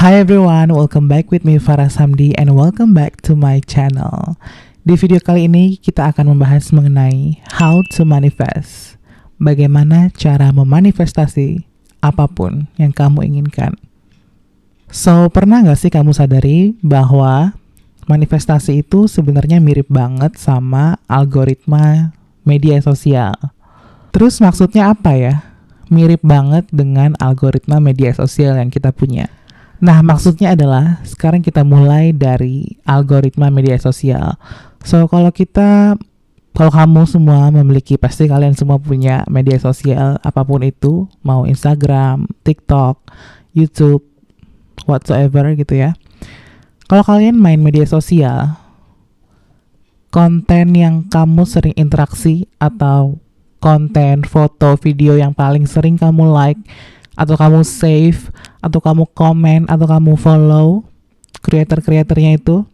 Hi everyone, welcome back with me Farah Samdi and welcome back to my channel. Di video kali ini kita akan membahas mengenai how to manifest. Bagaimana cara memanifestasi apapun yang kamu inginkan. So, pernah gak sih kamu sadari bahwa manifestasi itu sebenarnya mirip banget sama algoritma media sosial? Terus maksudnya apa ya? Mirip banget dengan algoritma media sosial yang kita punya. Nah, maksudnya adalah sekarang kita mulai dari algoritma media sosial. So, kalau kamu semua memiliki, pasti kalian semua punya media sosial apapun itu, mau Instagram, TikTok, YouTube, whatsoever gitu ya. Kalau kalian main media sosial, konten yang kamu sering interaksi atau konten, foto, video yang paling sering kamu like, atau kamu save, atau kamu komen, atau kamu follow kreator-kreatornya itu,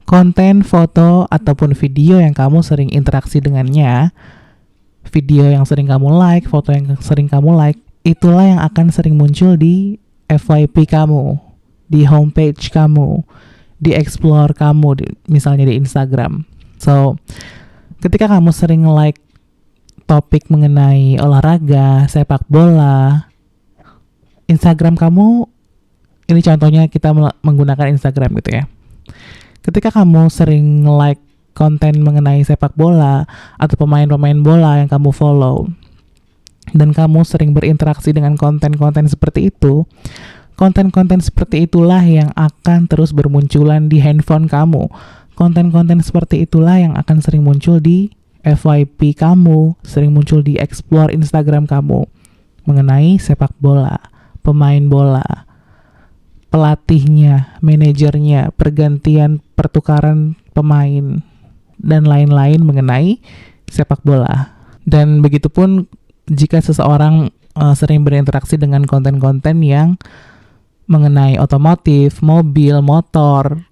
konten, foto, ataupun video yang kamu sering interaksi dengannya, video yang sering kamu like, foto yang sering kamu like, itulah yang akan sering muncul di FYP kamu, di homepage kamu, di explore kamu, misalnya di Instagram. So, ketika kamu sering like topik mengenai olahraga, sepak bola, Instagram kamu, ini contohnya kita menggunakan Instagram gitu ya. Ketika kamu sering like konten mengenai sepak bola atau pemain-pemain bola yang kamu follow, dan kamu sering berinteraksi dengan konten-konten seperti itu, konten-konten seperti itulah yang akan terus bermunculan di handphone kamu. Konten-konten seperti itulah yang akan sering muncul di FYP kamu, sering muncul di explore Instagram kamu mengenai sepak bola, pemain bola, pelatihnya, manajernya, pergantian pertukaran pemain, dan lain-lain mengenai sepak bola. Dan begitupun jika seseorang sering berinteraksi dengan konten-konten yang mengenai otomotif, mobil, motor,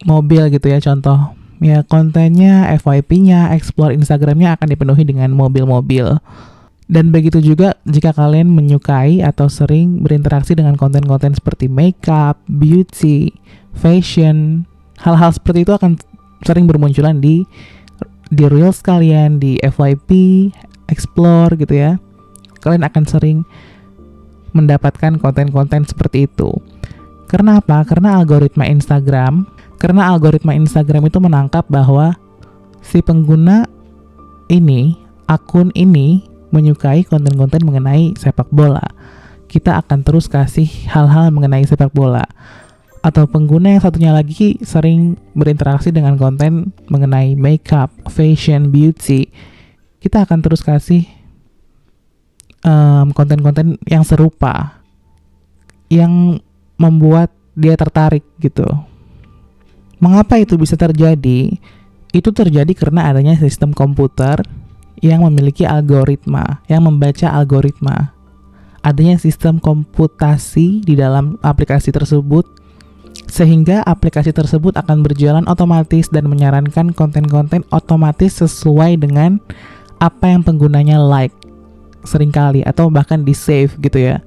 mobil gitu ya, contoh. Ya, kontennya, FYP-nya, explore Instagram-nya akan dipenuhi dengan mobil-mobil. Dan begitu juga jika kalian menyukai atau sering berinteraksi dengan konten-konten seperti makeup, beauty, fashion, hal-hal seperti itu akan sering bermunculan di reels kalian, di FYP, explore gitu ya. Kalian akan sering mendapatkan konten-konten seperti itu. Karena apa? Karena algoritma Instagram itu menangkap bahwa si pengguna ini, akun ini menyukai konten-konten mengenai sepak bola. Kita akan terus kasih hal-hal mengenai sepak bola. Atau pengguna yang satunya lagi sering berinteraksi dengan konten mengenai makeup, fashion, beauty. Kita akan terus kasih konten-konten yang serupa, yang membuat dia tertarik gitu. Mengapa itu bisa terjadi? Itu terjadi karena adanya sistem komputer yang memiliki algoritma, yang membaca algoritma. Adanya sistem komputasi di dalam aplikasi tersebut, sehingga aplikasi tersebut akan berjalan otomatis dan menyarankan konten-konten otomatis sesuai dengan apa yang penggunanya like seringkali atau bahkan di save gitu ya.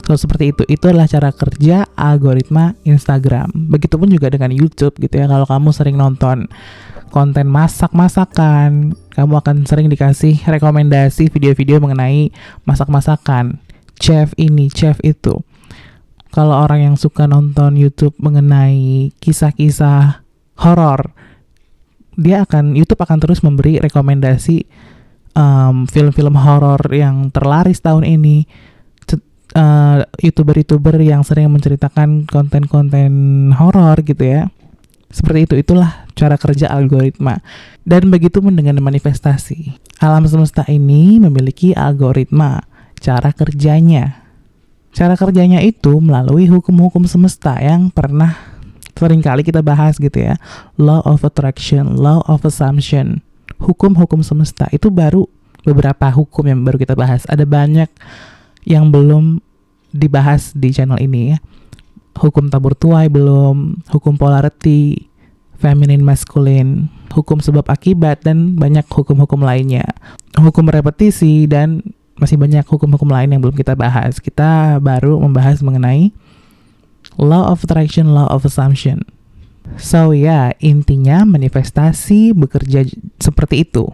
So, seperti itu. Itu adalah cara kerja algoritma Instagram. Begitupun juga dengan YouTube gitu ya. Kalau kamu sering nonton konten masak-masakan, kamu akan sering dikasih rekomendasi video-video mengenai masak-masakan, chef ini, chef itu. Kalau orang yang suka nonton YouTube mengenai kisah-kisah horor, YouTube akan terus memberi rekomendasi film-film horor yang terlaris tahun ini. YouTuber-YouTuber yang sering menceritakan konten-konten horor gitu ya. Seperti itu, itulah cara kerja algoritma. Dan begitu dengan manifestasi. Alam semesta ini memiliki algoritma, cara kerjanya. Cara kerjanya itu melalui hukum-hukum semesta yang pernah seringkali kita bahas gitu ya. Law of attraction, law of assumption. Hukum-hukum semesta itu baru beberapa hukum yang baru kita bahas. Ada banyak yang belum dibahas di channel ini ya. Hukum tabur tuai belum, hukum polarity, feminine masculine, hukum sebab akibat, dan banyak hukum-hukum lainnya. Hukum repetisi dan masih banyak hukum-hukum lain yang belum kita bahas. Kita baru membahas mengenai Law of attraction, law of assumption. So ya, intinya manifestasi bekerja seperti itu.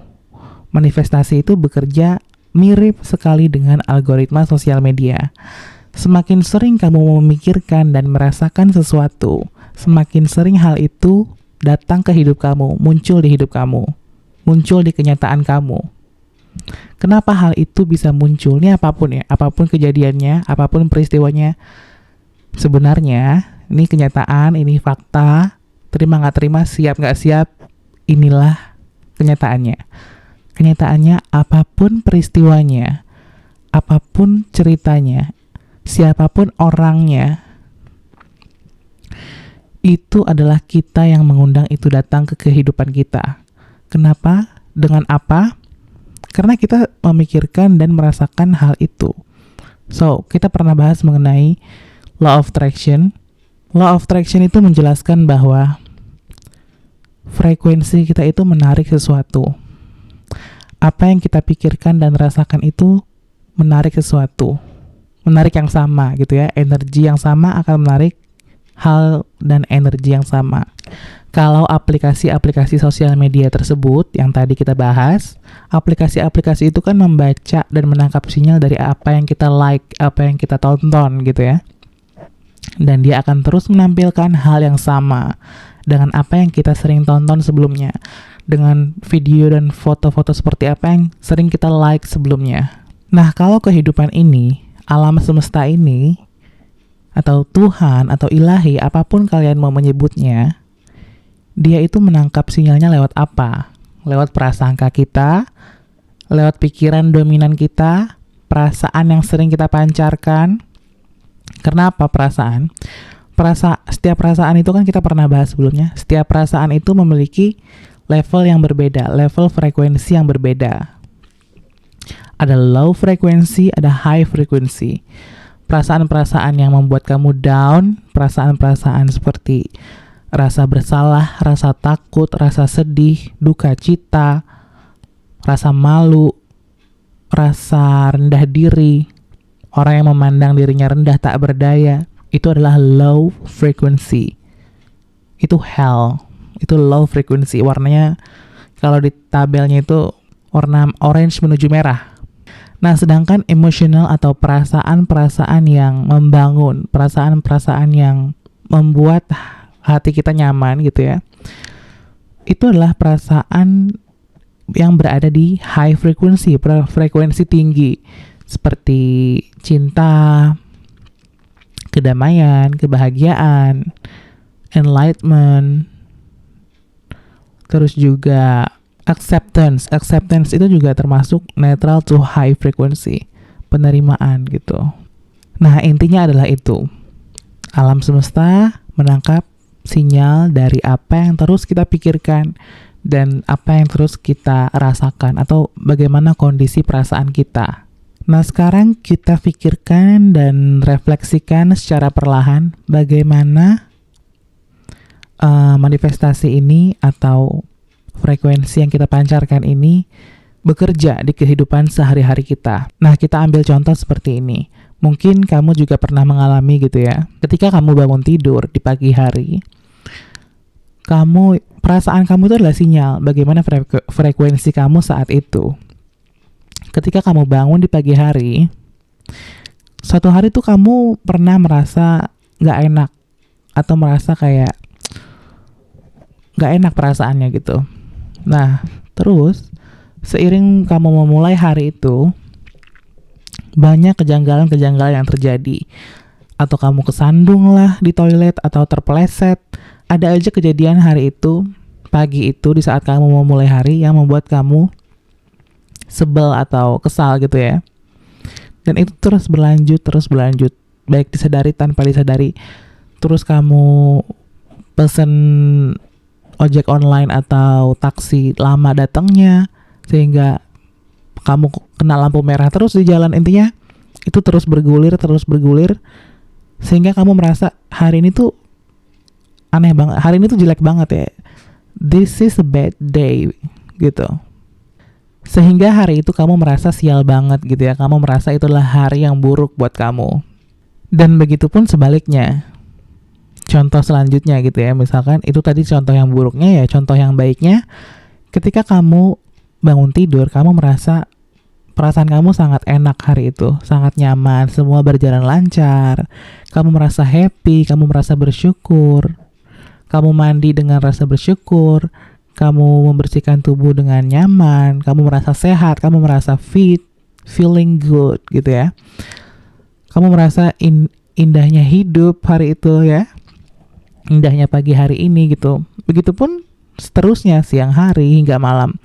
Manifestasi itu bekerja mirip sekali dengan algoritma sosial media. Semakin sering kamu memikirkan dan merasakan sesuatu, semakin sering hal itu datang ke hidup kamu, muncul di hidup kamu, muncul di kenyataan kamu. Kenapa hal itu bisa muncul? Ini apapun ya, apapun kejadiannya, apapun peristiwanya. Sebenarnya, ini kenyataan, ini fakta, terima nggak terima, siap nggak siap, inilah kenyataannya. Kenyataannya, apapun peristiwanya, apapun ceritanya, siapapun orangnya, itu adalah kita yang mengundang itu datang ke kehidupan kita. Kenapa? Dengan apa? Karena kita memikirkan dan merasakan hal itu. So, kita pernah bahas mengenai Law of Attraction. Law of Attraction itu menjelaskan bahwa frekuensi kita itu menarik sesuatu. Apa yang kita pikirkan dan rasakan itu menarik sesuatu. Menarik yang sama gitu ya. Energi yang sama akan menarik hal dan energi yang sama. Kalau aplikasi-aplikasi sosial media tersebut yang tadi kita bahas, aplikasi-aplikasi itu kan membaca dan menangkap sinyal dari apa yang kita like, apa yang kita tonton gitu ya. Dan dia akan terus menampilkan hal yang sama dengan apa yang kita sering tonton sebelumnya, dengan video dan foto-foto seperti apa yang sering kita like sebelumnya. Nah, kalau kehidupan ini, alam semesta ini, atau Tuhan, atau ilahi, apapun kalian mau menyebutnya, dia itu menangkap sinyalnya lewat apa? Lewat prasangka kita, lewat pikiran dominan kita, perasaan yang sering kita pancarkan. Kenapa perasaan? Setiap perasaan itu kan kita pernah bahas sebelumnya. Setiap perasaan itu memiliki level yang berbeda, level frekuensi yang berbeda. Ada low frekuensi, ada high frekuensi. Perasaan-perasaan yang membuat kamu down, perasaan-perasaan seperti rasa bersalah, rasa takut, rasa sedih, duka cita, rasa malu, rasa rendah diri, orang yang memandang dirinya rendah tak berdaya, itu adalah low frequency. Itu hell, itu low frequency. Warnanya kalau di tabelnya itu warna orange menuju merah. Nah, sedangkan emotional atau perasaan-perasaan yang membangun, perasaan-perasaan yang membuat hati kita nyaman gitu ya, itu adalah perasaan yang berada di high frequency, frekuensi tinggi, seperti cinta, kedamaian, kebahagiaan, enlightenment, terus juga acceptance. Acceptance itu juga termasuk neutral to high frequency, penerimaan gitu. Nah, intinya adalah itu. Alam semesta menangkap sinyal dari apa yang terus kita pikirkan dan apa yang terus kita rasakan atau bagaimana kondisi perasaan kita. Nah, sekarang kita pikirkan dan refleksikan secara perlahan bagaimana manifestasi ini atau frekuensi yang kita pancarkan ini bekerja di kehidupan sehari-hari kita. Nah, kita ambil contoh seperti ini. Mungkin kamu juga pernah mengalami gitu ya. Ketika kamu bangun tidur di pagi hari, perasaan kamu itu adalah sinyal bagaimana frekuensi kamu saat itu. Ketika kamu bangun di pagi hari, suatu hari tuh kamu pernah merasa gak enak atau merasa kayak gak enak perasaannya gitu. Nah, terus seiring kamu memulai hari itu, banyak kejanggalan-kejanggalan yang terjadi. Atau kamu kesandung lah di toilet atau terpeleset. Ada aja kejadian hari itu, pagi itu di saat kamu memulai hari yang membuat kamu sebel atau kesal gitu ya. Dan itu terus berlanjut, baik disadari tanpa disadari. Terus kamu pesen ojek online atau taksi lama datangnya, sehingga kamu kena lampu merah terus di jalan. Intinya itu terus bergulir, sehingga kamu merasa hari ini tuh aneh banget, hari ini tuh jelek banget ya. This is a bad day gitu. Sehingga hari itu kamu merasa sial banget gitu ya. Kamu merasa itulah hari yang buruk buat kamu. Dan begitu pun sebaliknya. contoh selanjutnya gitu ya. Misalkan itu tadi contoh yang buruknya, ya contoh yang baiknya, ketika kamu bangun tidur, kamu merasa perasaan kamu sangat enak hari itu, sangat nyaman, semua berjalan lancar, kamu merasa happy, kamu merasa bersyukur, kamu mandi dengan rasa bersyukur, kamu membersihkan tubuh dengan nyaman, kamu merasa sehat, kamu merasa fit, feeling good gitu ya. Kamu merasa indahnya hidup hari itu ya, indahnya pagi hari ini gitu. Begitupun seterusnya, siang hari hingga malam.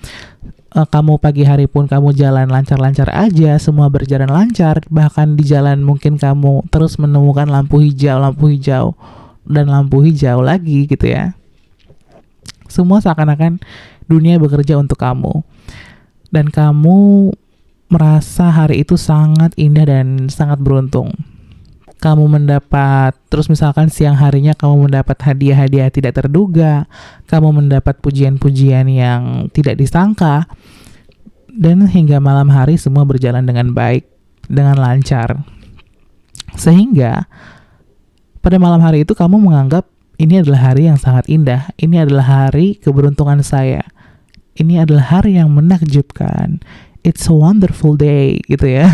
Kamu pagi hari pun kamu jalan lancar-lancar aja, semua berjalan lancar, bahkan di jalan mungkin kamu terus menemukan lampu hijau, dan lampu hijau lagi gitu ya. Semua seakan-akan dunia bekerja untuk kamu, dan kamu merasa hari itu sangat indah dan sangat beruntung. Kamu mendapat, terus misalkan siang harinya kamu mendapat hadiah-hadiah tidak terduga, kamu mendapat pujian-pujian yang tidak disangka, dan hingga malam hari semua berjalan dengan baik, dengan lancar. Sehingga pada malam hari itu kamu menganggap ini adalah hari yang sangat indah, ini adalah hari keberuntungan saya, ini adalah hari yang menakjubkan, it's a wonderful day gitu ya.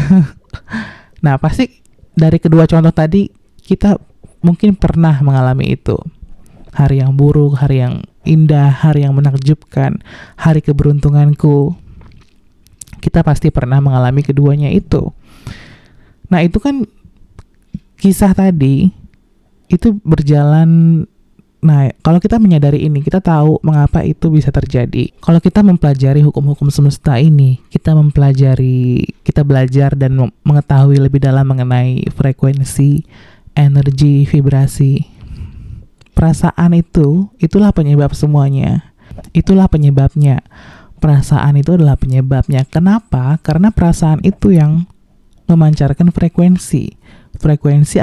Nah, pasti dari kedua contoh tadi, kita mungkin pernah mengalami itu. Hari yang buruk, hari yang indah, hari yang menakjubkan, hari keberuntunganku. Kita pasti pernah mengalami keduanya itu. Nah, itu kan kisah tadi, itu berjalan. Nah, kalau kita menyadari ini, kita tahu mengapa itu bisa terjadi. Kalau kita mempelajari hukum-hukum semesta ini, kita belajar dan mengetahui lebih dalam mengenai frekuensi, energi, vibrasi. Perasaan itulah penyebab semuanya. Itulah penyebabnya. Perasaan itu adalah penyebabnya. Kenapa? Karena perasaan itu yang memancarkan frekuensi. Frekuensi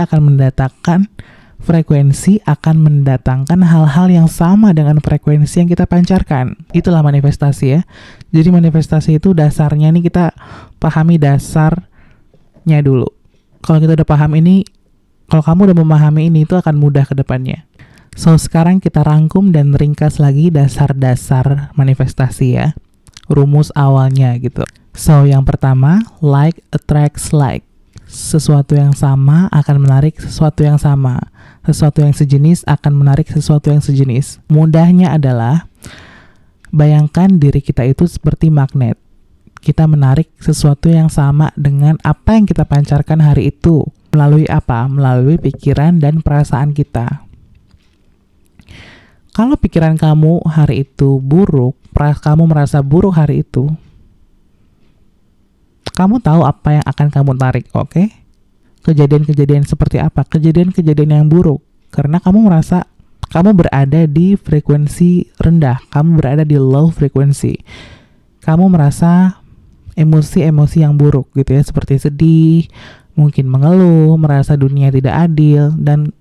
akan mendatangkan hal-hal yang sama dengan frekuensi yang kita pancarkan. Itulah manifestasi ya. Jadi manifestasi itu dasarnya nih, kita pahami dasarnya dulu. Kalau kita udah paham ini, kalau kamu udah memahami ini, itu akan mudah ke depannya. So, sekarang kita rangkum dan ringkas lagi dasar-dasar manifestasi ya. Rumus awalnya gitu. So, yang pertama, like attracts like. Sesuatu yang sama akan menarik sesuatu yang sama. Sesuatu yang sejenis akan menarik sesuatu yang sejenis. Mudahnya adalah, bayangkan diri kita itu seperti magnet. Kita menarik sesuatu yang sama dengan apa yang kita pancarkan hari itu. Melalui apa? Melalui pikiran dan perasaan kita. Kalau pikiran kamu hari itu buruk, kamu merasa buruk hari itu, kamu tahu apa yang akan kamu tarik, oke? Kejadian-kejadian seperti apa? Kejadian-kejadian yang buruk. Karena kamu merasa kamu berada di frekuensi rendah, kamu berada di low frekuensi. Kamu merasa emosi-emosi yang buruk gitu ya, seperti sedih, mungkin mengeluh, merasa dunia tidak adil, dan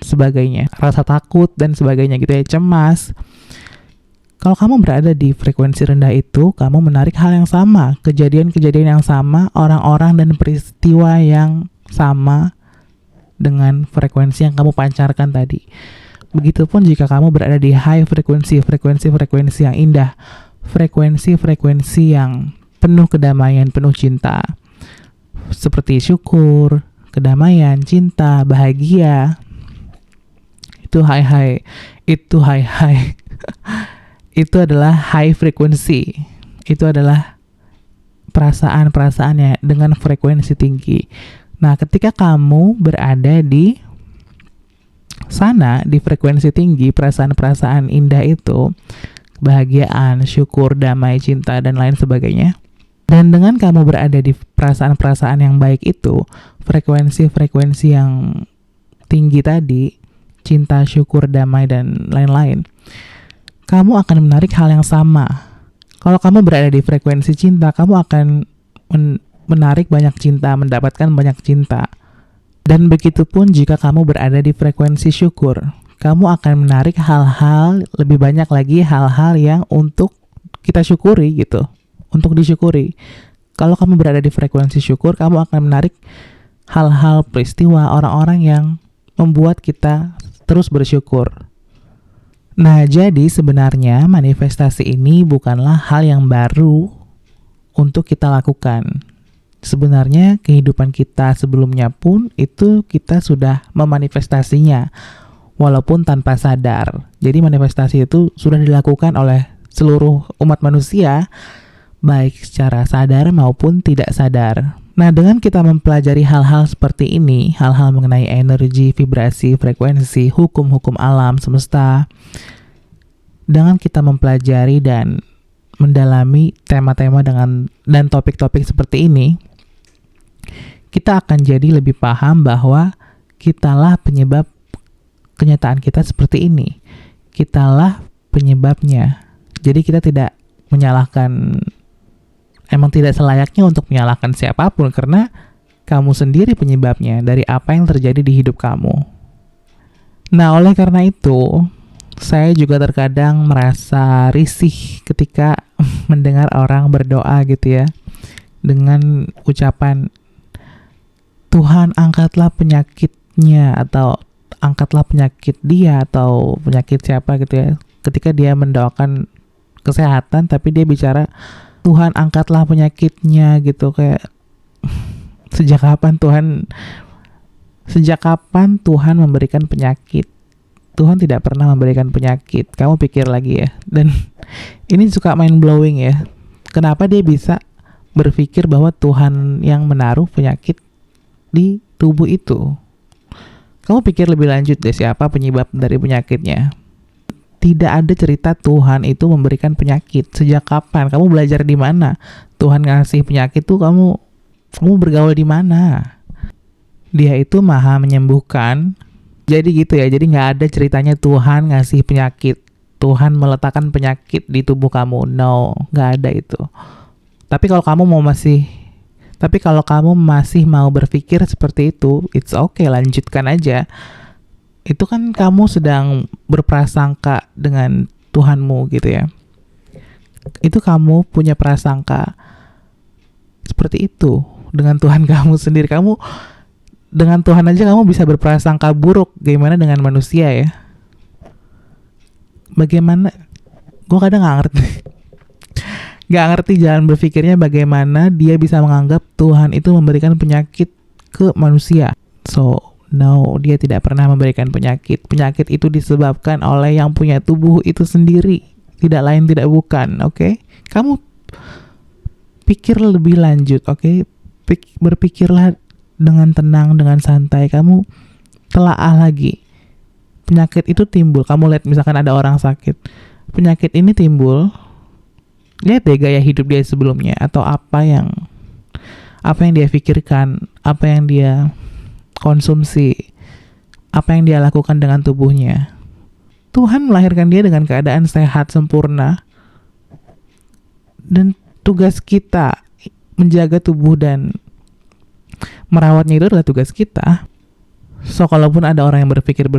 sebagainya. Rasa takut dan sebagainya gitu ya, cemas. Kalau kamu berada di frekuensi rendah itu, kamu menarik hal yang sama, kejadian-kejadian yang sama, orang-orang dan peristiwa yang sama dengan frekuensi yang kamu pancarkan tadi. Begitupun jika kamu berada di high frekuensi yang indah, frekuensi yang penuh kedamaian, penuh cinta, seperti syukur, kedamaian, cinta, bahagia. Itu high. Itu adalah high frequency. Itu adalah perasaan-perasaannya dengan frekuensi tinggi. Nah, ketika kamu berada di sana, di frekuensi tinggi, perasaan-perasaan indah itu, kebahagiaan, syukur, damai, cinta, dan lain sebagainya. Dan dengan kamu berada di perasaan-perasaan yang baik itu, frekuensi-frekuensi yang tinggi tadi, cinta, syukur, damai, dan lain-lain, kamu akan menarik hal yang sama. Kalau kamu berada di frekuensi cinta, kamu akan menarik banyak cinta, mendapatkan banyak cinta. Dan begitupun jika kamu berada di frekuensi syukur, kamu akan menarik hal-hal, lebih banyak lagi hal-hal yang untuk kita syukuri gitu, untuk disyukuri. Kalau kamu berada di frekuensi syukur, kamu akan menarik hal-hal, peristiwa, orang-orang yang membuat kita terus bersyukur. Nah, jadi sebenarnya manifestasi ini bukanlah hal yang baru untuk kita lakukan. Sebenarnya kehidupan kita sebelumnya pun itu kita sudah memanifestasinya, walaupun tanpa sadar. Jadi manifestasi itu sudah dilakukan oleh seluruh umat manusia, baik secara sadar maupun tidak sadar. Nah, dengan kita mempelajari hal-hal seperti ini, hal-hal mengenai energi, vibrasi, frekuensi, hukum-hukum alam semesta, dengan kita mempelajari dan mendalami tema-tema dan topik-topik seperti ini, kita akan jadi lebih paham bahwa kitalah penyebab kenyataan kita seperti ini. Kitalah penyebabnya. Jadi kita tidak menyalahkan, emang tidak selayaknya untuk menyalahkan siapapun, karena kamu sendiri penyebabnya dari apa yang terjadi di hidup kamu. Nah, oleh karena itu, saya juga terkadang merasa risih ketika mendengar orang berdoa gitu ya, dengan ucapan, Tuhan angkatlah penyakitnya, atau angkatlah penyakit dia, atau penyakit siapa gitu ya. Ketika dia mendoakan kesehatan, tapi dia bicara, Tuhan angkatlah penyakitnya gitu. Kayak sejak kapan Tuhan memberikan penyakit? Tuhan tidak pernah memberikan penyakit. Kamu pikir lagi ya. Dan ini suka mind blowing ya. Kenapa dia bisa berpikir bahwa Tuhan yang menaruh penyakit di tubuh itu? Kamu pikir lebih lanjut deh, siapa penyebab dari penyakitnya? Tidak ada cerita Tuhan itu memberikan penyakit. Sejak kapan? Kamu belajar di mana? Tuhan ngasih penyakit tuh kamu bergaul di mana? Dia itu maha menyembuhkan. Jadi gitu ya. Jadi nggak ada ceritanya Tuhan ngasih penyakit, Tuhan meletakkan penyakit di tubuh kamu. No, nggak ada itu. Tapi kalau kamu masih mau berpikir seperti itu, it's okay, lanjutkan aja. Itu kan kamu sedang berprasangka dengan Tuhanmu gitu ya. Itu kamu punya prasangka seperti itu dengan Tuhan kamu sendiri. Kamu dengan Tuhan aja kamu bisa berprasangka buruk, gimana dengan manusia ya? Bagaimana? Gue kadang gak ngerti jalan berpikirnya, bagaimana dia bisa menganggap Tuhan itu memberikan penyakit ke manusia. So, no, dia tidak pernah memberikan penyakit. Penyakit itu disebabkan oleh yang punya tubuh itu sendiri. Tidak lain, tidak bukan, oke? Kamu pikir lebih lanjut, oke? Berpikirlah dengan tenang, dengan santai. Kamu telaah lagi. Penyakit itu timbul. Kamu lihat misalkan ada orang sakit. Penyakit ini timbul. Lihat deh gaya hidup dia sebelumnya. Atau apa yang dia pikirkan. Apa yang dia konsumsi, apa yang dia lakukan dengan tubuhnya. Tuhan melahirkan dia dengan keadaan sehat, sempurna. Dan tugas kita menjaga tubuh dan merawatnya itu adalah tugas kita. So, kalaupun ada orang yang berpikir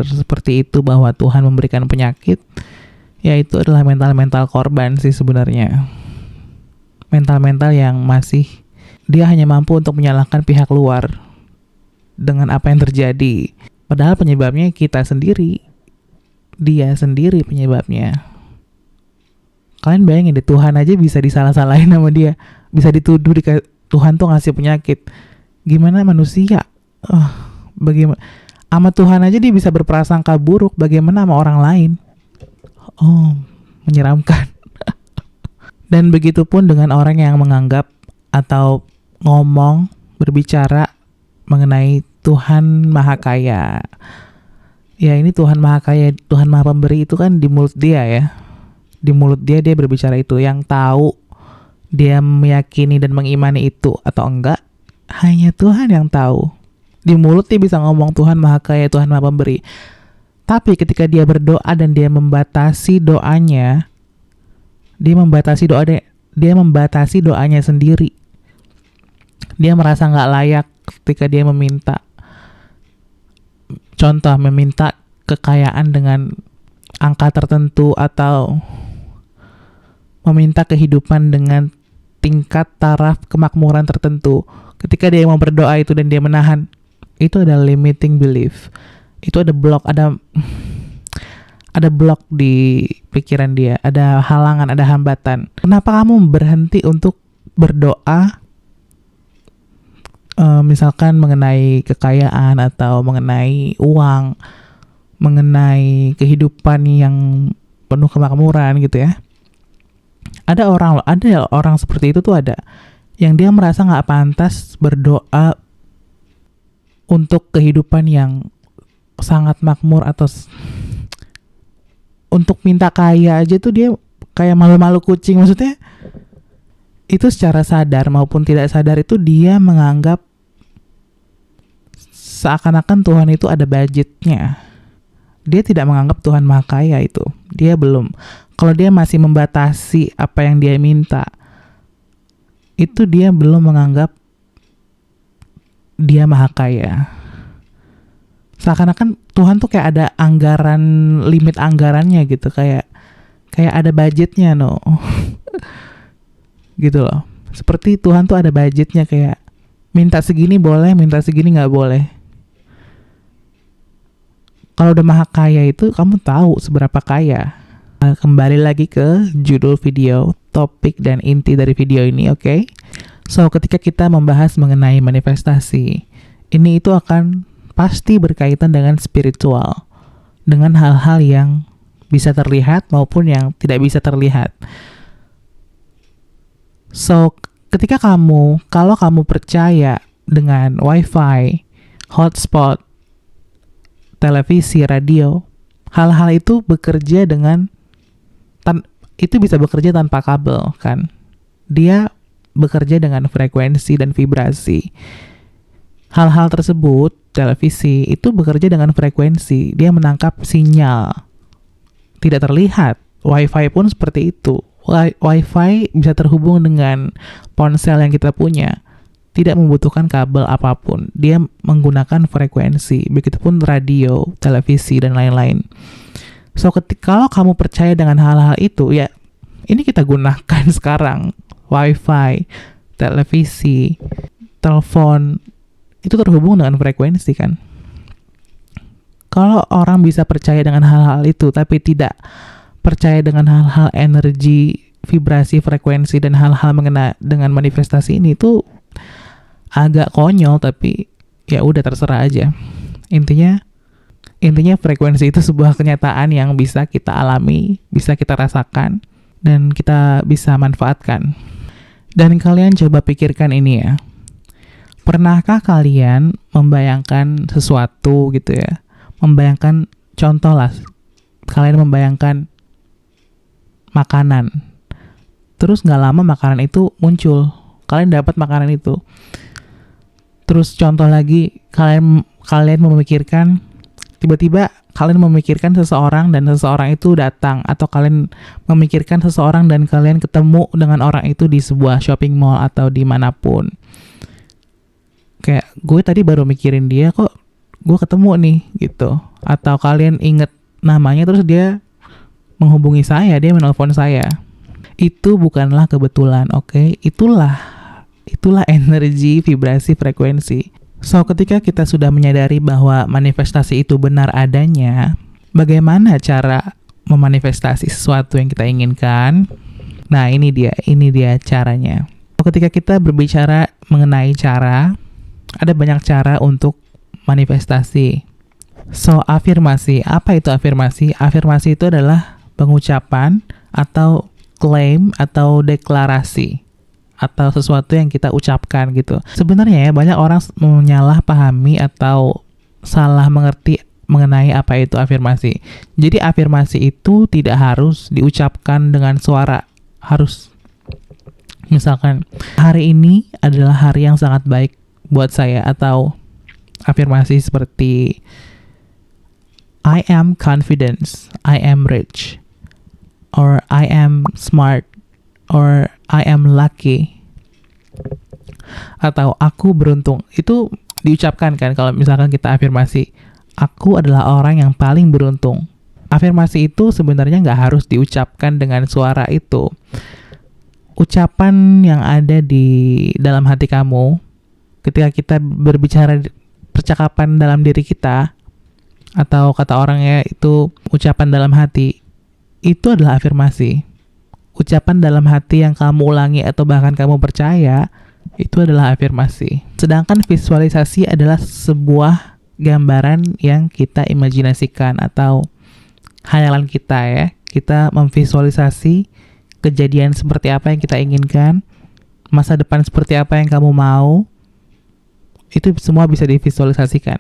seperti itu, bahwa Tuhan memberikan penyakit, ya itu adalah mental korban sih sebenarnya. Mental yang masih, dia hanya mampu untuk menyalahkan pihak luar dengan apa yang terjadi. Padahal penyebabnya kita sendiri. Dia sendiri penyebabnya. Kalian bayangin deh, Tuhan aja bisa disalah-salahin sama dia. Bisa dituduh Tuhan tuh ngasih penyakit. Gimana manusia? Bagaimana? Sama Tuhan aja dia bisa berprasangka buruk. Bagaimana sama orang lain? Menyeramkan. Dan begitupun dengan orang yang menganggap atau berbicara mengenai Tuhan Maha Kaya. Ya, ini Tuhan Maha Kaya, Tuhan Maha Pemberi itu kan di mulut dia ya. Di mulut dia berbicara itu. Yang tahu dia meyakini dan mengimani itu atau enggak, hanya Tuhan yang tahu. Di mulut dia bisa ngomong Tuhan Maha Kaya, Tuhan Maha Pemberi. Tapi ketika dia berdoa dan dia membatasi doanya, dia membatasi doanya sendiri. Dia merasa nggak layak ketika dia meminta. Contoh, meminta kekayaan dengan angka tertentu, atau meminta kehidupan dengan tingkat taraf kemakmuran tertentu. Ketika dia mau berdoa itu dan dia menahan, itu adalah limiting belief. itu ada blok di pikiran dia, ada halangan, ada hambatan. Kenapa kamu berhenti untuk berdoa misalkan mengenai kekayaan atau mengenai uang, mengenai kehidupan yang penuh kemakmuran gitu ya? Ada orang seperti itu tuh ada, yang dia merasa nggak pantas berdoa untuk kehidupan yang sangat makmur atau untuk minta kaya aja tuh dia kayak malu-malu kucing. Maksudnya itu secara sadar maupun tidak sadar itu dia menganggap seakan-akan Tuhan itu ada budgetnya. Dia tidak menganggap Tuhan maha kaya itu. Dia belum. Kalau dia masih membatasi apa yang dia minta, itu dia belum menganggap dia maha kaya. Seakan-akan Tuhan tuh kayak ada anggaran, limit anggarannya gitu, kayak ada budgetnya no. Gitu loh. Seperti Tuhan tuh ada budgetnya, kayak minta segini boleh, minta segini nggak boleh. Kalau udah maha kaya itu kamu tahu seberapa kaya. Kembali lagi ke judul video, topik dan inti dari video ini, oke? So, ketika kita membahas mengenai manifestasi, ini itu akan pasti berkaitan dengan spiritual, dengan hal-hal yang bisa terlihat maupun yang tidak bisa terlihat. So, kalau kamu percaya dengan wifi, hotspot, televisi, radio, hal-hal itu bekerja itu bisa bekerja tanpa kabel kan. Dia bekerja dengan frekuensi dan vibrasi. Hal-hal tersebut, televisi, itu bekerja dengan frekuensi. Dia menangkap sinyal. Tidak terlihat. Wifi pun seperti itu. Wifi bisa terhubung dengan ponsel yang kita punya. Tidak membutuhkan kabel apapun. Dia menggunakan frekuensi. Begitupun radio, televisi, dan lain-lain. So, kalau kamu percaya dengan hal-hal itu, ya ini kita gunakan sekarang. Wifi, televisi, telepon, itu terhubung dengan frekuensi kan. Kalau orang bisa percaya dengan hal-hal itu, tapi tidak percaya dengan hal-hal energi, vibrasi, frekuensi, dan hal-hal mengenai dengan manifestasi ini, itu agak konyol, tapi ya udah terserah aja. Intinya frekuensi itu sebuah kenyataan yang bisa kita alami, bisa kita rasakan, dan kita bisa manfaatkan. Dan kalian coba pikirkan ini ya. Pernahkah kalian membayangkan sesuatu gitu ya? Membayangkan, contoh lah, kalian membayangkan makanan. Terus gak lama makanan itu muncul. Kalian dapat makanan itu. Terus contoh lagi, kalian memikirkan, tiba-tiba kalian memikirkan seseorang dan seseorang itu datang, atau kalian memikirkan seseorang dan kalian ketemu dengan orang itu di sebuah shopping mall atau dimanapun. Kayak gue tadi baru mikirin dia, kok gue ketemu nih gitu. Atau kalian inget namanya terus dia menghubungi saya, dia menelpon saya. Itu bukanlah kebetulan, oke? Itulah energi, vibrasi, frekuensi. So, ketika kita sudah menyadari bahwa manifestasi itu benar adanya, bagaimana cara memanifestasi sesuatu yang kita inginkan? Nah, ini dia caranya. Ketika kita berbicara mengenai cara, ada banyak cara untuk manifestasi. So, afirmasi. Apa itu afirmasi? Afirmasi itu adalah pengucapan atau klaim atau deklarasi, atau sesuatu yang kita ucapkan gitu. Sebenarnya ya, banyak orang menyalahpahami atau salah mengerti mengenai apa itu afirmasi. Jadi afirmasi itu tidak harus diucapkan dengan suara. Harus, misalkan, hari ini adalah hari yang sangat baik buat saya, atau afirmasi seperti I am confident, I am rich, or I am smart, or I am lucky, atau aku beruntung. Itu diucapkan kan kalau misalkan kita afirmasi, aku adalah orang yang paling beruntung. Afirmasi itu sebenarnya nggak harus diucapkan dengan suara itu. Ucapan yang ada di dalam hati kamu, ketika kita berbicara percakapan dalam diri kita, atau kata orangnya itu ucapan dalam hati, itu adalah afirmasi. Ucapan dalam hati yang kamu ulangi atau bahkan kamu percaya, itu adalah afirmasi. Sedangkan visualisasi adalah sebuah gambaran yang kita imajinasikan atau hayalan kita ya. Kita memvisualisasi kejadian seperti apa yang kita inginkan, masa depan seperti apa yang kamu mau, itu semua bisa divisualisasikan.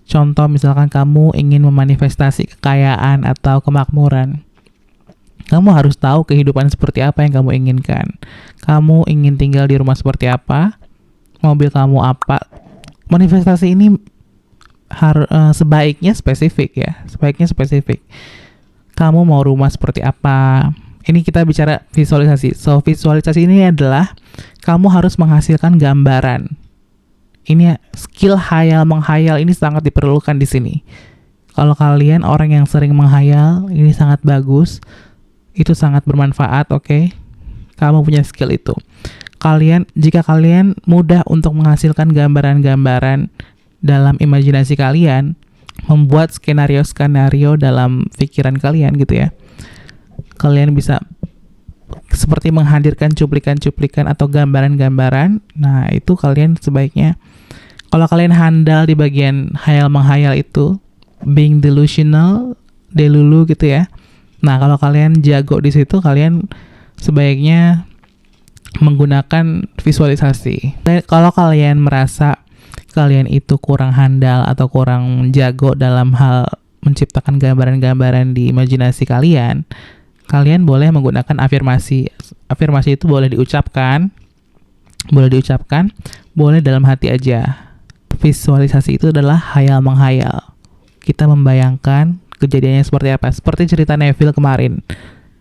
Contoh misalkan kamu ingin memanifestasi kekayaan atau kemakmuran. Kamu harus tahu kehidupan seperti apa yang kamu inginkan. Kamu ingin tinggal di rumah seperti apa, mobil kamu apa. Manifestasi ini sebaiknya spesifik ya, sebaiknya spesifik. Kamu mau rumah seperti apa? Ini kita bicara visualisasi. So, visualisasi ini adalah kamu harus menghasilkan gambaran. Ini skill hayal menghayal ini sangat diperlukan di sini. Kalau kalian orang yang sering menghayal, ini sangat bagus. Itu sangat bermanfaat, oke? Kamu punya skill itu. Jika kalian mudah untuk menghasilkan gambaran-gambaran dalam imajinasi kalian, membuat skenario-skenario dalam pikiran kalian gitu ya. Kalian bisa seperti menghadirkan cuplikan-cuplikan atau gambaran-gambaran. Nah, itu kalian sebaiknya, kalau kalian handal di bagian hayal menghayal itu, being delusional, delulu gitu ya. Nah, kalau kalian jago di situ, kalian sebaiknya menggunakan visualisasi. Dan kalau kalian merasa kalian itu kurang handal atau kurang jago dalam hal menciptakan gambaran-gambaran di imajinasi kalian, kalian boleh menggunakan afirmasi. Afirmasi itu boleh diucapkan, boleh dalam hati aja. Visualisasi itu adalah hayal menghayal. Kita membayangkan kejadiannya seperti apa. Seperti cerita Neville kemarin.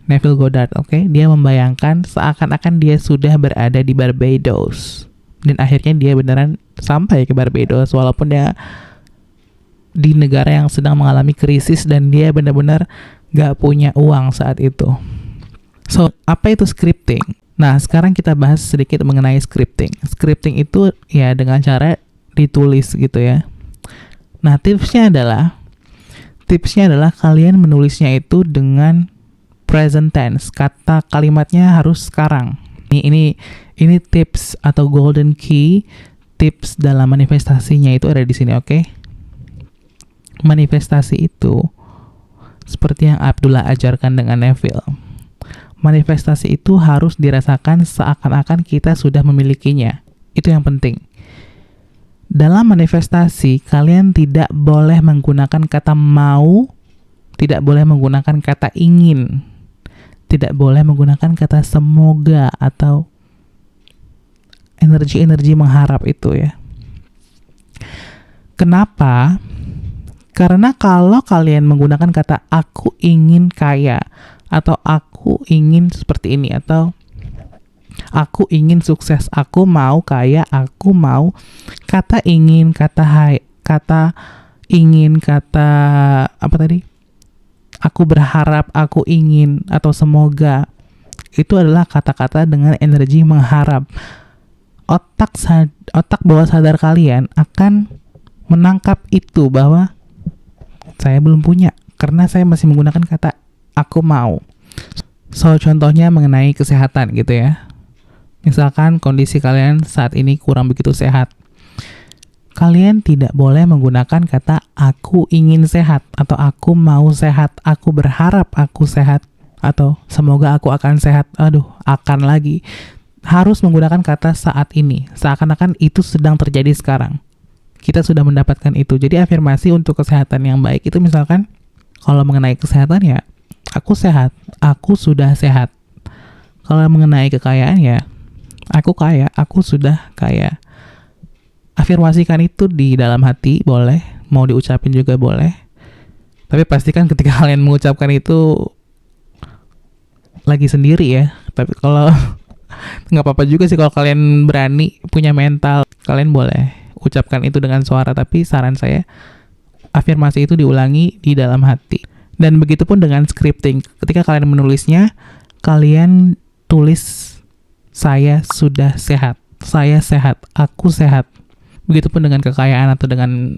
Neville Goddard, oke? Dia membayangkan seakan-akan dia sudah berada di Barbados. Dan akhirnya dia beneran sampai ke Barbados walaupun dia di negara yang sedang mengalami krisis dan dia benar-benar gak punya uang saat itu. So, apa itu scripting? Nah, sekarang kita bahas sedikit mengenai scripting. Scripting itu ya dengan cara ditulis gitu ya. Nah, tipsnya adalah kalian menulisnya itu dengan present tense. Kata kalimatnya harus sekarang. Ini tips atau golden key, tips dalam manifestasinya itu ada di sini, oke? Manifestasi itu seperti yang Abdullah ajarkan dengan Neville. Manifestasi itu harus dirasakan seakan-akan kita sudah memilikinya. Itu yang penting. Dalam manifestasi, kalian tidak boleh menggunakan kata mau, tidak boleh menggunakan kata ingin, tidak boleh menggunakan kata semoga atau energi-energi mengharap itu ya. Kenapa? Karena kalau kalian menggunakan kata aku ingin kaya, atau aku ingin seperti ini, atau aku ingin sukses, aku mau kaya, aku mau, kata ingin, kata ingin, kata apa tadi? Aku berharap, aku ingin, atau semoga. Itu adalah kata-kata dengan energi mengharap. Otak bawah sadar kalian akan menangkap itu bahwa saya belum punya karena saya masih menggunakan kata aku mau. So, contohnya mengenai kesehatan gitu ya. Misalkan kondisi kalian saat ini kurang begitu sehat. Kalian tidak boleh menggunakan kata aku ingin sehat atau aku mau sehat, aku berharap aku sehat atau semoga aku akan sehat. Akan lagi. Harus menggunakan kata saat ini. Seakan-akan itu sedang terjadi sekarang. Kita sudah mendapatkan itu. Jadi afirmasi untuk kesehatan yang baik itu misalkan kalau mengenai kesehatan ya, aku sehat, aku sudah sehat. Kalau mengenai kekayaan ya, aku kaya, aku sudah kaya. Afirmasikan itu di dalam hati, boleh. Mau diucapin juga boleh. Tapi pastikan ketika kalian mengucapkan itu lagi sendiri ya. Tapi kalau nggak apa-apa juga sih kalau kalian berani, punya mental, kalian boleh ucapkan itu dengan suara. Tapi saran saya, afirmasi itu diulangi di dalam hati. Dan begitu pun dengan scripting. Ketika kalian menulisnya, kalian tulis saya sudah sehat, saya sehat, aku sehat. Begitupun dengan kekayaan atau dengan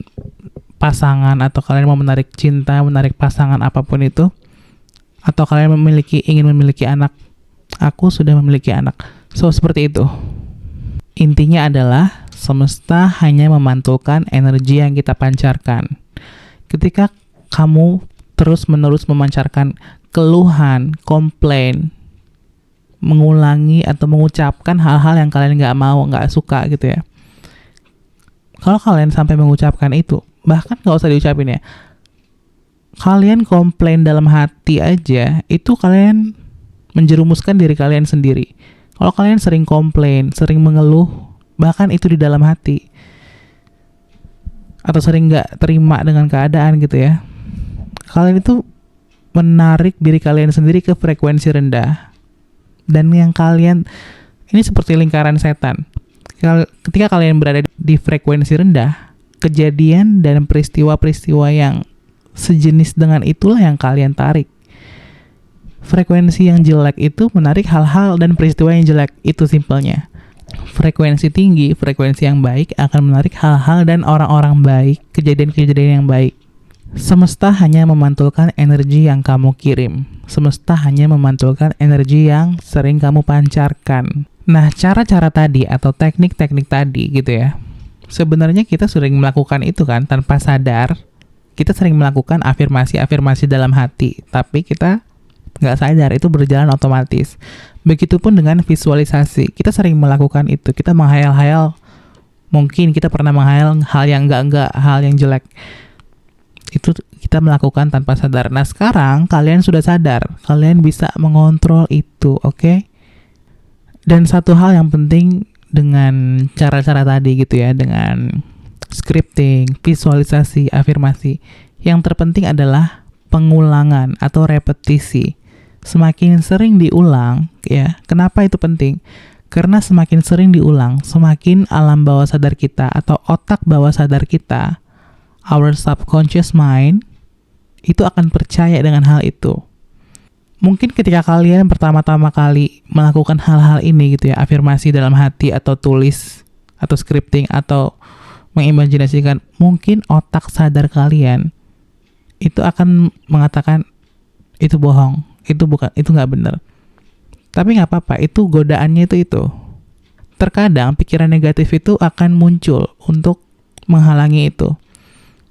pasangan, atau kalian mau menarik cinta, menarik pasangan apapun itu, atau kalian ingin memiliki anak. Aku sudah memiliki anak. So, seperti itu. Intinya adalah semesta hanya memantulkan energi yang kita pancarkan. Ketika kamu terus-menerus memancarkan keluhan, komplain, mengulangi atau mengucapkan hal-hal yang kalian nggak mau, nggak suka gitu ya. Kalau kalian sampai mengucapkan itu, bahkan nggak usah diucapin ya, kalian komplain dalam hati aja, itu kalian menjerumuskan diri kalian sendiri. Kalau kalian sering komplain, sering mengeluh, bahkan itu di dalam hati, atau sering nggak terima dengan keadaan gitu ya, kalian itu menarik diri kalian sendiri ke frekuensi rendah. Dan yang kalian, ini seperti lingkaran setan. Ketika kalian berada di frekuensi rendah, kejadian dan peristiwa-peristiwa yang sejenis dengan itulah yang kalian tarik. Frekuensi yang jelek itu menarik hal-hal dan peristiwa yang jelek, itu simpelnya. Frekuensi tinggi, frekuensi yang baik akan menarik hal-hal dan orang-orang baik, kejadian-kejadian yang baik. Semesta hanya memantulkan energi yang kamu kirim. Semesta hanya memantulkan energi yang sering kamu pancarkan. Nah, cara-cara tadi atau teknik-teknik tadi gitu ya, sebenarnya kita sering melakukan itu kan tanpa sadar. Kita sering melakukan afirmasi-afirmasi dalam hati, tapi kita nggak sadar, itu berjalan otomatis. Begitupun dengan visualisasi, kita sering melakukan itu. Kita menghayal-hayal, mungkin kita pernah menghayal hal yang enggak, hal yang jelek. Itu kita melakukan tanpa sadar. Nah, sekarang kalian sudah sadar, kalian bisa mengontrol itu, oke? Dan satu hal yang penting dengan cara-cara tadi gitu ya, dengan scripting, visualisasi, afirmasi, yang terpenting adalah pengulangan atau repetisi. Semakin sering diulang, ya, kenapa itu penting? Karena semakin sering diulang, semakin alam bawah sadar kita atau otak bawah sadar kita, our subconscious mind, itu akan percaya dengan hal itu. Mungkin ketika kalian pertama-tama kali melakukan hal-hal ini gitu ya, afirmasi dalam hati atau tulis atau scripting atau mengimajinasikan, mungkin otak sadar kalian itu akan mengatakan itu bohong, itu bukan, itu nggak benar. Tapi nggak apa-apa, itu godaannya itu. Terkadang pikiran negatif itu akan muncul untuk menghalangi itu.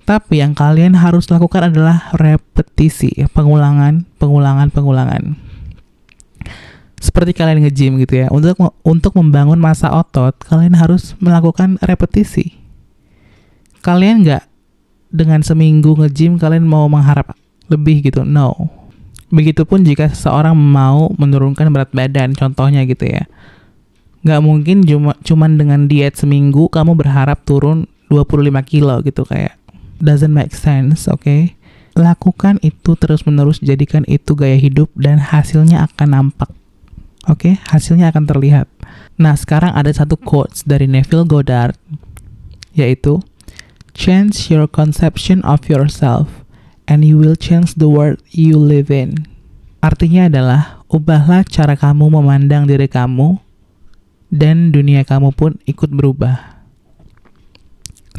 Tapi yang kalian harus lakukan adalah repetisi, pengulangan. Seperti kalian nge-gym gitu ya, untuk membangun massa otot, kalian harus melakukan repetisi. Kalian nggak dengan seminggu nge-gym kalian mau mengharap lebih gitu, no. Begitupun jika seseorang mau menurunkan berat badan, contohnya gitu ya. Nggak mungkin cuman dengan diet seminggu kamu berharap turun 25 kilo gitu, kayak doesn't make sense, oke? Lakukan itu terus-menerus, jadikan itu gaya hidup dan hasilnya akan nampak. Oke? Hasilnya akan terlihat. Nah, sekarang ada satu quotes dari Neville Goddard, yaitu change your conception of yourself and you will change the world you live in. Artinya adalah, ubahlah cara kamu memandang diri kamu dan dunia kamu pun ikut berubah.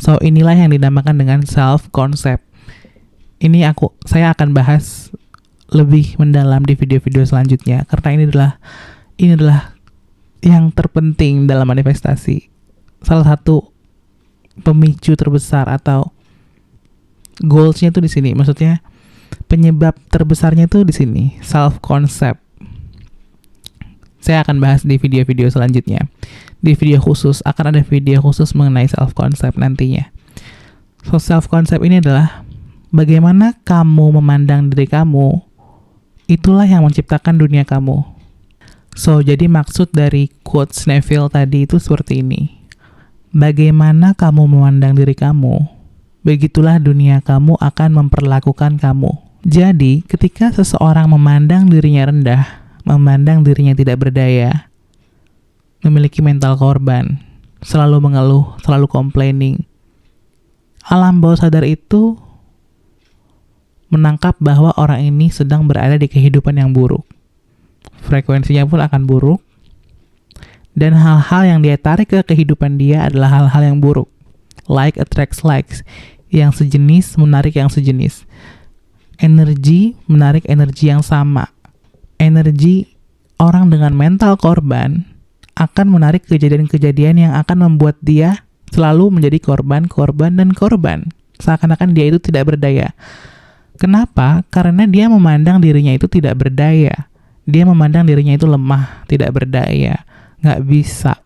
So, inilah yang dinamakan dengan self-concept. Saya akan bahas lebih mendalam di video-video selanjutnya, karena ini adalah yang terpenting dalam manifestasi. Salah satu pemicu terbesar atau goals-nya itu di sini. Maksudnya penyebab terbesarnya itu di sini, self-concept. Saya akan bahas di video-video selanjutnya. Di video khusus, akan ada video khusus mengenai self-concept nantinya. So, self-concept ini adalah bagaimana kamu memandang diri kamu, itulah yang menciptakan dunia kamu. So, jadi maksud dari quotes Neville tadi itu seperti ini. Bagaimana kamu memandang diri kamu, begitulah dunia kamu akan memperlakukan kamu. Jadi, ketika seseorang memandang dirinya rendah, memandang dirinya tidak berdaya, memiliki mental korban, selalu mengeluh, selalu complaining, alam bawah sadar itu menangkap bahwa orang ini sedang berada di kehidupan yang buruk. Frekuensinya pun akan buruk, dan hal-hal yang dia tarik ke kehidupan dia adalah hal-hal yang buruk. Like attracts likes. yang sejenis menarik yang sejenis. Energi menarik energi yang sama. Energi orang dengan mental korban akan menarik kejadian-kejadian yang akan membuat dia selalu menjadi korban, dan korban. Seakan-akan dia itu tidak berdaya. Kenapa? Karena dia memandang dirinya itu tidak berdaya. Dia memandang dirinya itu lemah, tidak berdaya, nggak bisa.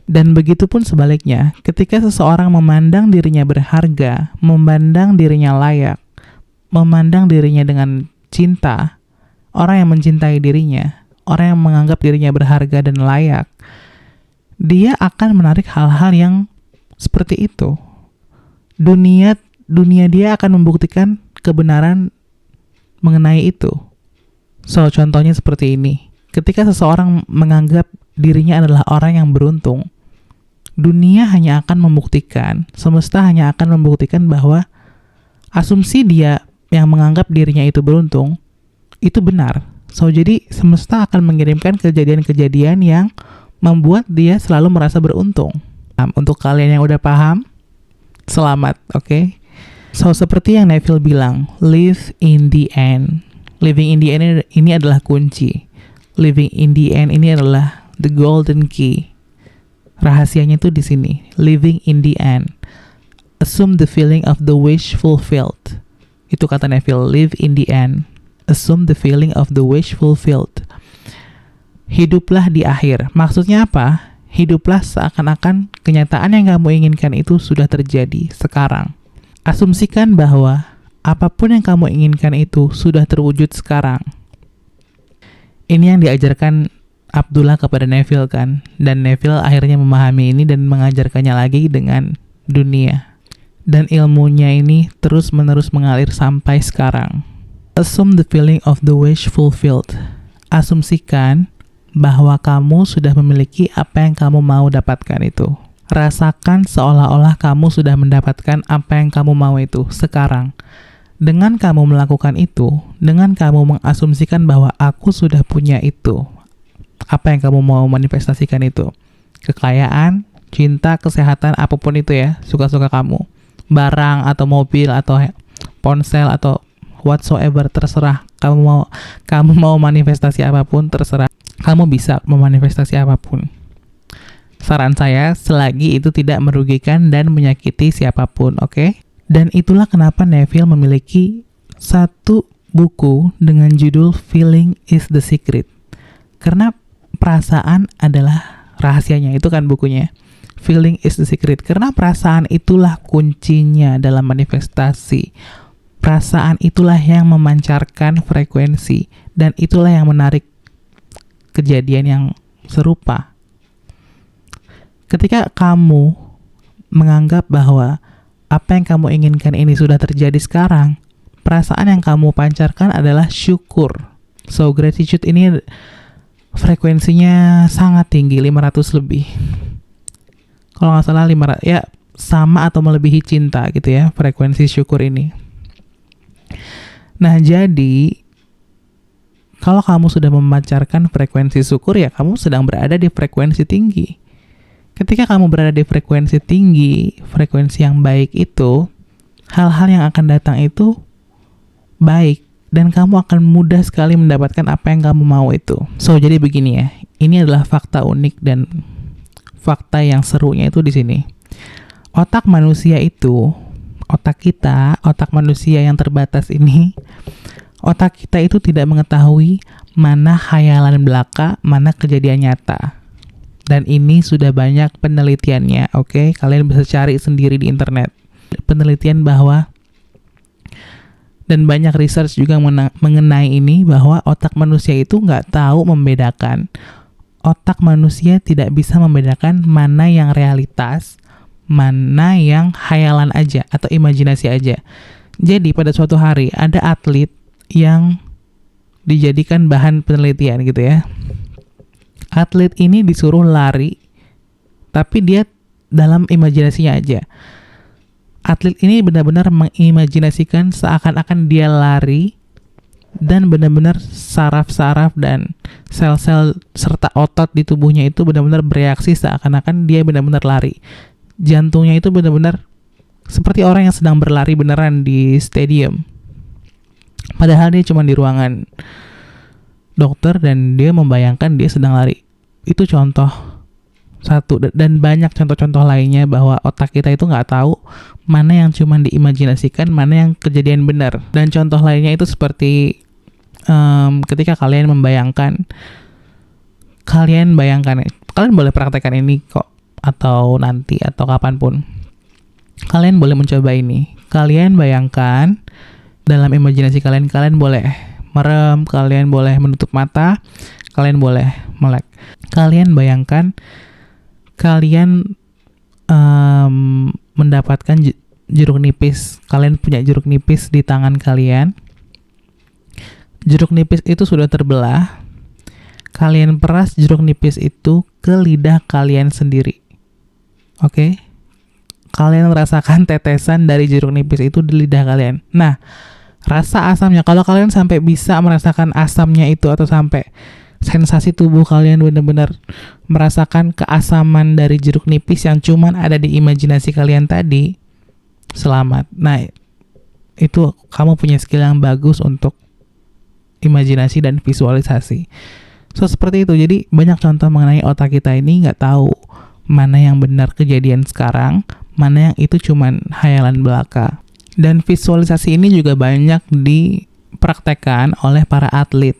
Dan begitu pun sebaliknya, ketika seseorang memandang dirinya berharga, memandang dirinya layak, memandang dirinya dengan cinta, orang yang mencintai dirinya, orang yang menganggap dirinya berharga dan layak, dia akan menarik hal-hal yang seperti itu. Dunia dia akan membuktikan kebenaran mengenai itu. So, contohnya seperti ini. Ketika seseorang menganggap dirinya adalah orang yang beruntung, dunia hanya akan membuktikan, semesta hanya akan membuktikan bahwa asumsi dia yang menganggap dirinya itu beruntung, itu benar. So, jadi semesta akan mengirimkan kejadian-kejadian yang membuat dia selalu merasa beruntung. Untuk kalian yang udah paham, selamat, oke? So, seperti yang Neville bilang, live in the end. Living in the end ini adalah kunci. Living in the end ini adalah the golden key. Rahasianya itu di sini. Living in the end. Assume the feeling of the wish fulfilled. Itu kata Neville, live in the end. Assume the feeling of the wish fulfilled. Hiduplah di akhir. Maksudnya apa? Hiduplah seakan-akan kenyataan yang kamu inginkan itu sudah terjadi sekarang. Asumsikan bahwa apapun yang kamu inginkan itu sudah terwujud sekarang. Ini yang diajarkan Abdullah kepada Neville kan. Dan Neville akhirnya memahami ini dan mengajarkannya lagi dengan dunia. Dan ilmunya ini terus-menerus mengalir sampai sekarang. Assume the feeling of the wish fulfilled. Asumsikan bahwa kamu sudah memiliki apa yang kamu mau dapatkan itu. Rasakan seolah-olah kamu sudah mendapatkan apa yang kamu mau itu sekarang. Dengan kamu melakukan itu, dengan kamu mengasumsikan bahwa aku sudah punya itu, apa yang kamu mau manifestasikan itu, kekayaan, cinta, kesehatan, apapun itu ya, suka-suka kamu, barang atau mobil atau ponsel atau whatsoever, terserah. Kamu mau manifestasi apapun, terserah. Kamu bisa memanifestasi apapun. Saran saya, selagi itu tidak merugikan dan menyakiti siapapun, oke? Dan itulah kenapa Neville memiliki satu buku dengan judul Feeling is the Secret. Karena perasaan adalah rahasianya, itu kan bukunya. Feeling is the Secret. Karena perasaan itulah kuncinya dalam manifestasi. Perasaan itulah yang memancarkan frekuensi. Dan itulah yang menarik kejadian yang serupa. Ketika kamu menganggap bahwa apa yang kamu inginkan ini sudah terjadi sekarang, perasaan yang kamu pancarkan adalah syukur. So, gratitude ini frekuensinya sangat tinggi, 500 lebih. Kalau nggak salah 500, ya sama atau melebihi cinta gitu ya, frekuensi syukur ini. Nah, jadi kalau kamu sudah memancarkan frekuensi syukur, ya kamu sedang berada di frekuensi tinggi. Ketika kamu berada di frekuensi tinggi, frekuensi yang baik itu, hal-hal yang akan datang itu baik. Dan kamu akan mudah sekali mendapatkan apa yang kamu mau itu. So, jadi begini ya. Ini adalah fakta unik dan fakta yang serunya itu di sini. Otak manusia itu, otak kita, otak manusia yang terbatas ini, otak kita itu tidak mengetahui mana khayalan belaka, mana kejadian nyata. Dan ini sudah banyak penelitiannya, oke? Kalian bisa cari sendiri di internet. Penelitian bahwa, dan banyak research juga mengenai ini, bahwa otak manusia itu nggak tahu membedakan. Otak manusia tidak bisa membedakan mana yang realitas, mana yang khayalan aja, atau imajinasi aja. Jadi pada suatu hari, ada atlet yang dijadikan bahan penelitian gitu ya. Atlet ini disuruh lari, tapi dia dalam imajinasinya aja. Atlet ini benar-benar mengimajinasikan seakan-akan dia lari, dan benar-benar saraf-saraf dan sel-sel serta otot di tubuhnya itu benar-benar bereaksi seakan-akan dia benar-benar lari. Jantungnya itu benar-benar seperti orang yang sedang berlari beneran di stadium. Padahal dia cuma di ruangan dokter dan dia membayangkan dia sedang lari. Itu contoh satu, dan banyak contoh-contoh lainnya bahwa otak kita itu nggak tahu mana yang cuma diimajinasikan, mana yang kejadian benar. Dan contoh lainnya itu seperti ketika kalian membayangkan, kalian boleh praktekkan ini kok, atau nanti, atau kapanpun. Kalian boleh mencoba ini. Kalian bayangkan dalam imajinasi kalian, kalian boleh merem, kalian boleh menutup mata, kalian boleh melek. Kalian bayangkan kalian mendapatkan jeruk nipis. Kalian punya jeruk nipis di tangan kalian. Jeruk nipis itu sudah terbelah. Kalian peras jeruk nipis itu ke lidah kalian sendiri. Oke? Kalian merasakan tetesan dari jeruk nipis itu di lidah kalian. Nah, rasa asamnya, kalau kalian sampai bisa merasakan asamnya itu, atau sampai sensasi tubuh kalian benar-benar merasakan keasaman dari jeruk nipis yang cuman ada di imajinasi kalian tadi, selamat. Nah, itu kamu punya skill yang bagus untuk imajinasi dan visualisasi. So, seperti itu. Jadi, banyak contoh mengenai otak kita ini nggak tahu mana yang benar kejadian sekarang, mana yang itu cuman hayalan belaka. Dan visualisasi ini juga banyak dipraktekkan oleh para atlet,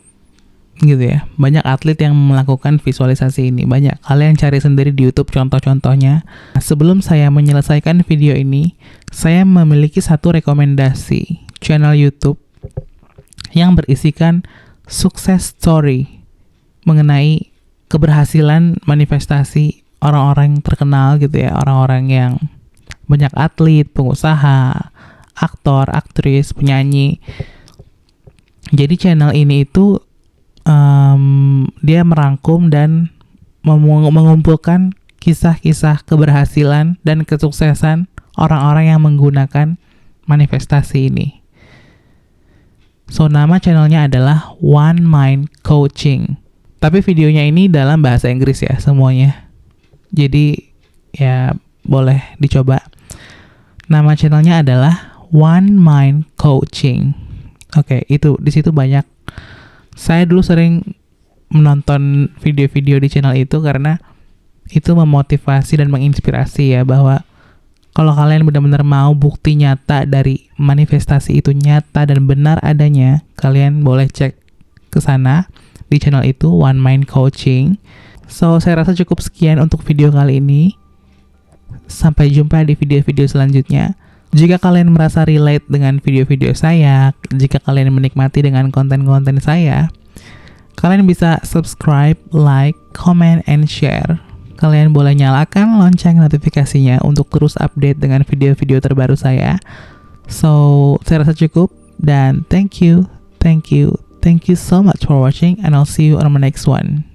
gitu ya. Banyak atlet yang melakukan visualisasi ini. Banyak. Kalian cari sendiri di YouTube contoh-contohnya. Sebelum saya menyelesaikan video ini, saya memiliki satu rekomendasi channel YouTube yang berisikan success story mengenai keberhasilan manifestasi orang-orang terkenal, gitu ya. Orang-orang yang banyak atlet, pengusaha, aktor, aktris, penyanyi. Jadi channel ini itu dia merangkum dan mengumpulkan kisah-kisah keberhasilan dan kesuksesan orang-orang yang menggunakan manifestasi ini. So, nama channelnya adalah One Mind Coaching. Tapi videonya ini dalam bahasa Inggris ya semuanya. Jadi ya boleh dicoba. Nama channelnya adalah One Mind Coaching. Oke, itu di situ banyak. Saya dulu sering menonton video-video di channel itu karena itu memotivasi dan menginspirasi ya, bahwa kalau kalian benar-benar mau bukti nyata dari manifestasi itu nyata dan benar adanya, kalian boleh cek ke sana di channel itu, One Mind Coaching. So, saya rasa cukup sekian untuk video kali ini. Sampai jumpa di video-video selanjutnya. Jika kalian merasa relate dengan video-video saya, jika kalian menikmati dengan konten-konten saya, kalian bisa subscribe, like, comment, and share. Kalian boleh nyalakan lonceng notifikasinya untuk terus update dengan video-video terbaru saya. So, saya rasa cukup, dan thank you so much for watching, and I'll see you on my next one.